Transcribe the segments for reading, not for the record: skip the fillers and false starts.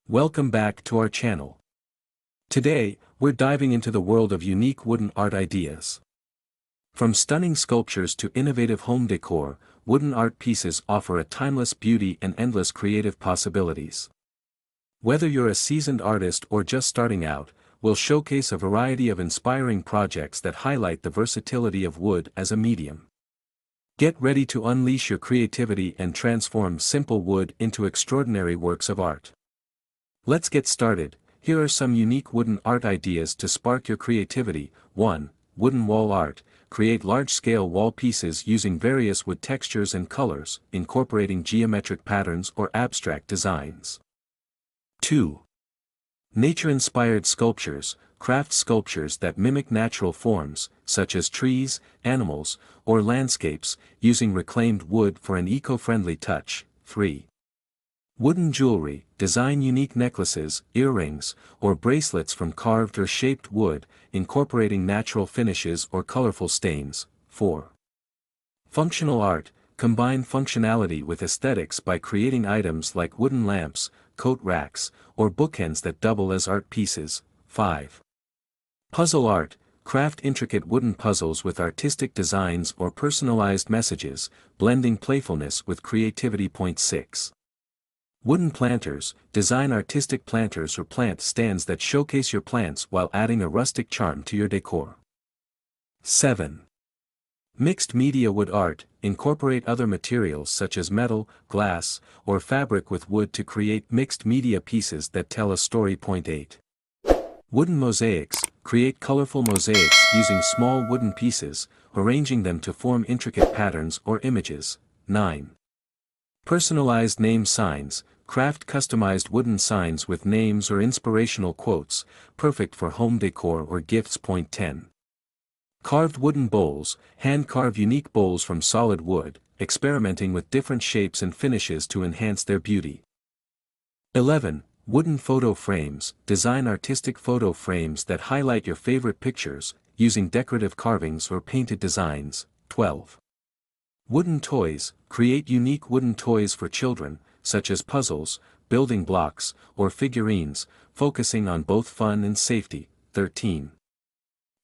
Welcome back to our channel. Today, we're diving into the world of unique wooden art ideas. From stunning sculptures to innovative home decor, wooden art pieces offer a timeless beauty and endless creative possibilities. Whether you're a seasoned artist or just starting out, we'll showcase a variety of inspiring projects that highlight the versatility of wood as a medium. Get ready to unleash your creativity and transform simple wood into extraordinary works of art. Let's get started. Here are some unique wooden art ideas to spark your creativity. 1. Wooden wall art. Create large-scale wall pieces using various wood textures and colors, incorporating geometric patterns or abstract designs. 2. Nature-inspired sculptures. Craft sculptures that mimic natural forms, such as trees, animals, or landscapes, using reclaimed wood for an eco-friendly touch. 3. Wooden jewelry. Design unique necklaces, earrings, or bracelets from carved or shaped wood, incorporating natural finishes or colorful stains. 4. Functional art. Combine functionality with aesthetics by creating items like wooden lamps, coat racks, or bookends that double as art pieces. 5. Puzzle art. Craft intricate wooden puzzles with artistic designs or personalized messages, blending playfulness with creativity. 6. Wooden planters. Design artistic planters or plant stands that showcase your plants while adding a rustic charm to your decor. 7. Mixed media wood art. Incorporate other materials such as metal, glass, or fabric with wood to create mixed media pieces that tell a story. 8. Wooden mosaics. Create colorful mosaics using small wooden pieces, arranging them to form intricate patterns or images. 9. Personalized name signs. Craft customized wooden signs with names or inspirational quotes, perfect for home decor or gifts. 10. Carved wooden bowls. Hand-carve unique bowls from solid wood, experimenting with different shapes and finishes to enhance their beauty. 11. Wooden photo frames. Design artistic photo frames that highlight your favorite pictures, using decorative carvings or painted designs. 12. Wooden toys. Create unique wooden toys for children, such as puzzles, building blocks, or figurines, focusing on both fun and safety. 13.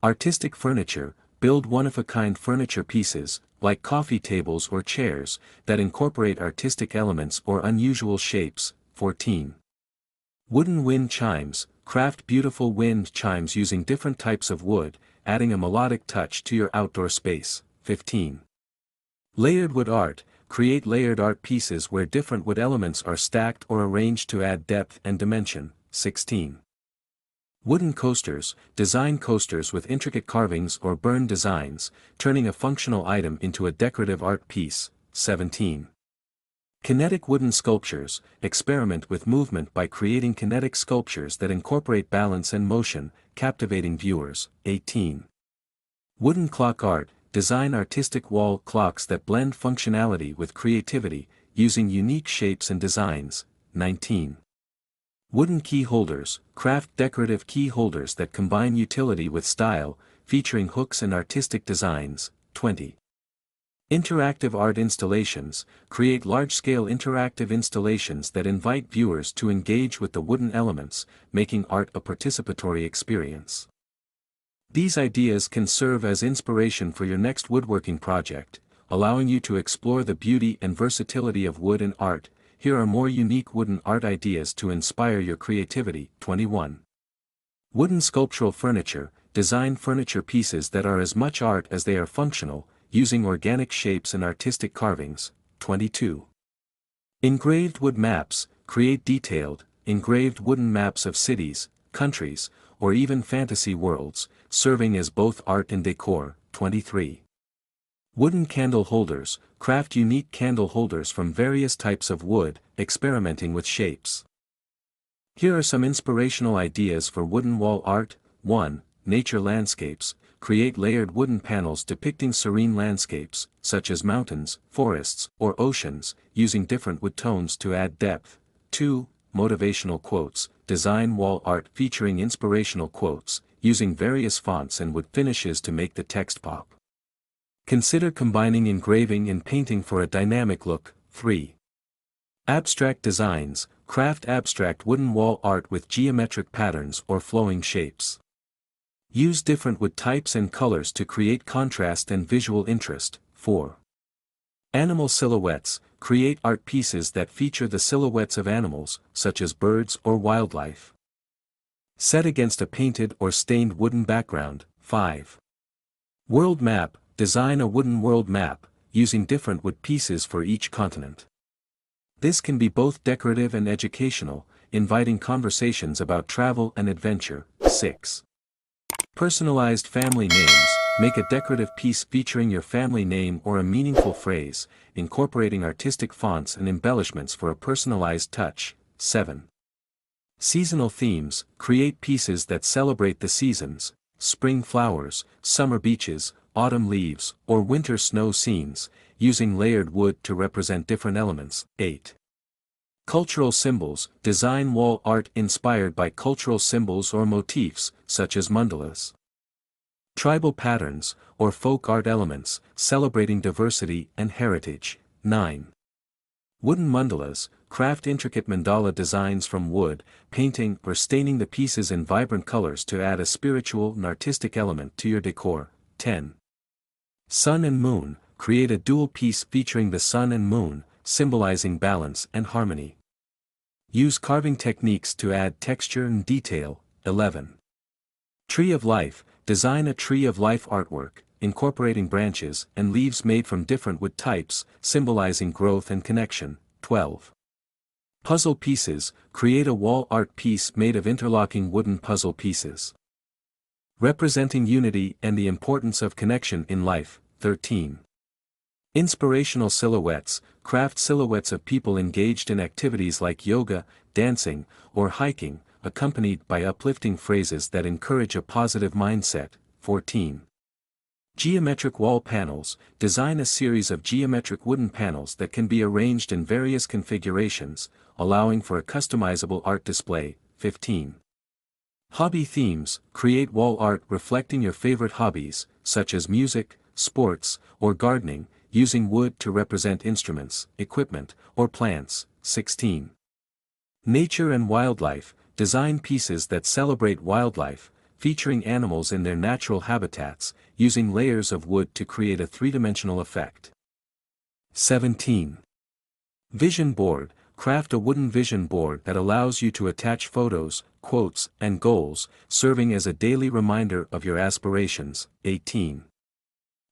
Artistic furniture. Build one-of-a-kind furniture pieces, like coffee tables or chairs, that incorporate artistic elements or unusual shapes. 14. Wooden wind chimes. Craft beautiful wind chimes using different types of wood, adding a melodic touch to your outdoor space. 15. Layered wood art. Create layered art pieces where different wood elements are stacked or arranged to add depth and dimension. 16. Wooden coasters. Design coasters with intricate carvings or burn designs, turning a functional item into a decorative art piece. 17. Kinetic wooden sculptures. Experiment with movement by creating kinetic sculptures that incorporate balance and motion, captivating viewers. 18. Wooden clock art. Design artistic wall clocks that blend functionality with creativity, using unique shapes and designs. 19. Wooden key holders. Craft decorative key holders that combine utility with style, featuring hooks and artistic designs. 20. Interactive art installations. Create large-scale interactive installations that invite viewers to engage with the wooden elements, making art a participatory experience. These ideas can serve as inspiration for your next woodworking project, allowing you to explore the beauty and versatility of wood and art. Here are more unique wooden art ideas to inspire your creativity. 21. Wooden sculptural furniture. Design furniture pieces that are as much art as they are functional, using organic shapes and artistic carvings. 22. Engraved wood maps. Create detailed, engraved wooden maps of cities, countries, or even fantasy worlds, serving as both art and decor. 23. Wooden candle holders. Craft unique candle holders from various types of wood, experimenting with shapes. Here are some inspirational ideas for wooden wall art. 1. Nature landscapes. Create layered wooden panels depicting serene landscapes, such as mountains, forests, or oceans, using different wood tones to add depth. 2. Motivational quotes. Design wall art featuring inspirational quotes, using various fonts and wood finishes to make the text pop. Consider combining engraving and painting for a dynamic look. 3. Abstract designs, craft abstract wooden wall art with geometric patterns or flowing shapes. Use different wood types and colors to create contrast and visual interest. 4. Animal silhouettes, create art pieces that feature the silhouettes of animals, such as birds or wildlife. Set against a painted or stained wooden background. 5. World map, design a wooden world map, using different wood pieces for each continent. This can be both decorative and educational, inviting conversations about travel and adventure. 6. Personalized family names, make a decorative piece featuring your family name or a meaningful phrase, incorporating artistic fonts and embellishments for a personalized touch. 7. Seasonal themes, create pieces that celebrate the seasons, spring flowers, summer beaches, autumn leaves, or winter snow scenes, using layered wood to represent different elements. 8. Cultural symbols, design wall art inspired by cultural symbols or motifs, such as mandalas. Tribal patterns, or folk art elements, celebrating diversity and heritage. 9. Wooden mandalas, craft intricate mandala designs from wood, painting or staining the pieces in vibrant colors to add a spiritual and artistic element to your decor. 10. Sun and moon, create a dual piece featuring the sun and moon, symbolizing balance and harmony. Use carving techniques to add texture and detail. 11. Tree of life, design a tree of life artwork, incorporating branches and leaves made from different wood types, symbolizing growth and connection. 12. Puzzle pieces, create a wall art piece made of interlocking wooden puzzle pieces, representing unity and the importance of connection in life. 13. Inspirational silhouettes, craft silhouettes of people engaged in activities like yoga, dancing, or hiking, accompanied by uplifting phrases that encourage a positive mindset. 14. Geometric wall panels, design a series of geometric wooden panels that can be arranged in various configurations, allowing for a customizable art display. 15. Hobby themes, create wall art reflecting your favorite hobbies, such as music, sports, or gardening, using wood to represent instruments, equipment, or plants. 16. Nature and wildlife, design pieces that celebrate wildlife, featuring animals in their natural habitats, using layers of wood to create a three-dimensional effect. 17. Vision board, craft a wooden vision board that allows you to attach photos, quotes, and goals, serving as a daily reminder of your aspirations. 18.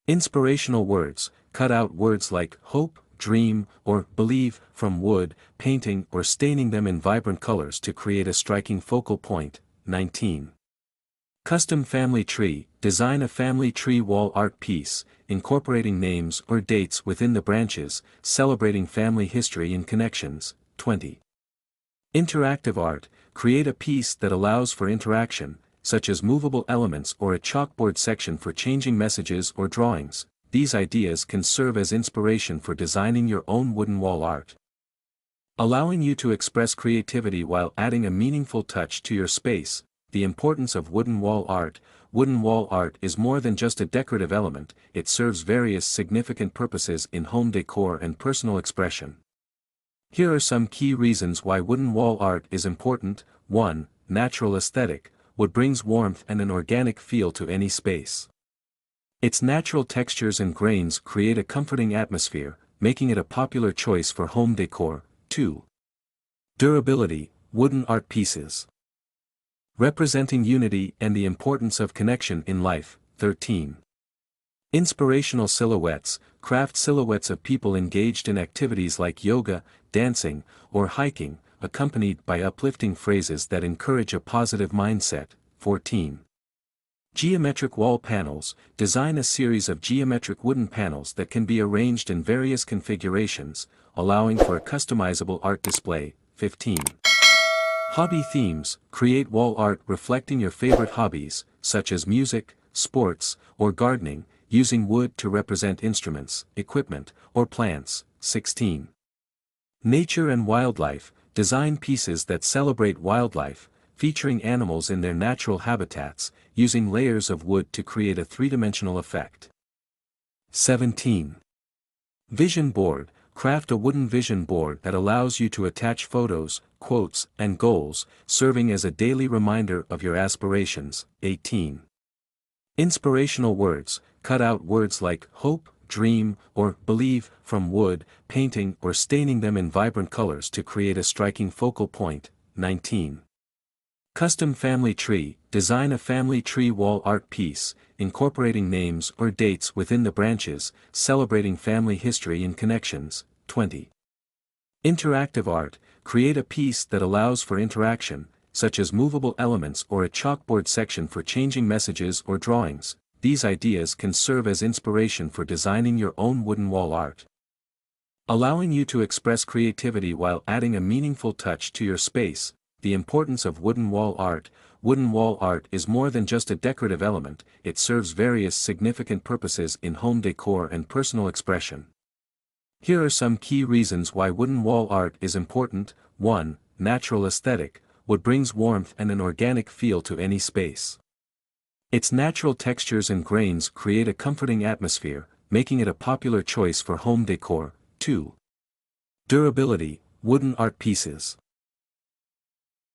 Inspirational words, cut out words like hope, dream, or believe from wood, painting or staining them in vibrant colors to create a striking focal point. 19. Custom family tree, design a family tree wall art piece, incorporating names or dates within the branches, celebrating family history and connections. 20. Interactive art, create a piece that allows for interaction, such as movable elements or a chalkboard section for changing messages or drawings. These ideas can serve as inspiration for designing your own wooden wall art, allowing you to express creativity while adding a meaningful touch to your space. The importance of wooden wall art. Wooden wall art is more than just a decorative element, it serves various significant purposes in home decor and personal expression. Here are some key reasons why wooden wall art is important. 1. Natural aesthetic. Wood brings warmth and an organic feel to any space. Its natural textures and grains create a comforting atmosphere, making it a popular choice for home decor. 2. Durability. Wooden art pieces, representing unity and the importance of connection in life. 13. Inspirational silhouettes, craft silhouettes of people engaged in activities like yoga, dancing, or hiking, accompanied by uplifting phrases that encourage a positive mindset. 14. Geometric wall panels, design a series of geometric wooden panels that can be arranged in various configurations, allowing for a customizable art display. 15. Hobby themes, create wall art reflecting your favorite hobbies, such as music, sports, or gardening, using wood to represent instruments, equipment, or plants. 16. Nature and wildlife, design pieces that celebrate wildlife, featuring animals in their natural habitats, using layers of wood to create a three-dimensional effect. 17. Vision board, craft a wooden vision board that allows you to attach photos, quotes, and goals, serving as a daily reminder of your aspirations. 18. Inspirational words, cut out words like hope, dream, or believe from wood, painting or staining them in vibrant colors to create a striking focal point. 19. Custom family tree, design a family tree wall art piece, incorporating names or dates within the branches, celebrating family history and connections. 20. Interactive art, create a piece that allows for interaction, such as movable elements or a chalkboard section for changing messages or drawings. These ideas can serve as inspiration for designing your own wooden wall art. Allowing you to express creativity while adding a meaningful touch to your space. The importance of wooden wall art. Wooden wall art is more than just a decorative element, it serves various significant purposes in home decor and personal expression. Here are some key reasons why wooden wall art is important. 1. Natural aesthetic. Wood brings warmth and an organic feel to any space. Its natural textures and grains create a comforting atmosphere, making it a popular choice for home decor. 2. Durability. Wooden art pieces